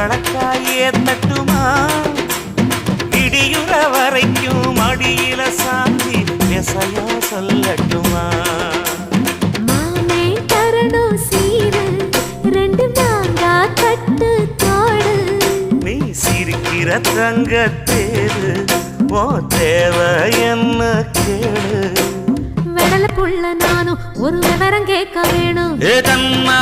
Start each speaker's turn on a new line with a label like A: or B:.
A: கணக்காயே தட்டுமா இடியுற வரைக்கும் அடியில சாந்தி விசையா சொல்லட்டுமா
B: மாமே தரணும் சீரு ரெண்டு மாங்கா கட்டு தோடு
A: நீ சிரிக்கிற தங்க தேரு ஓ தேவை என்ன கேளு
B: வெடல புள்ள நானும் ஒரு விவரம் கேட்க வேணும்
A: ஏ தன்னா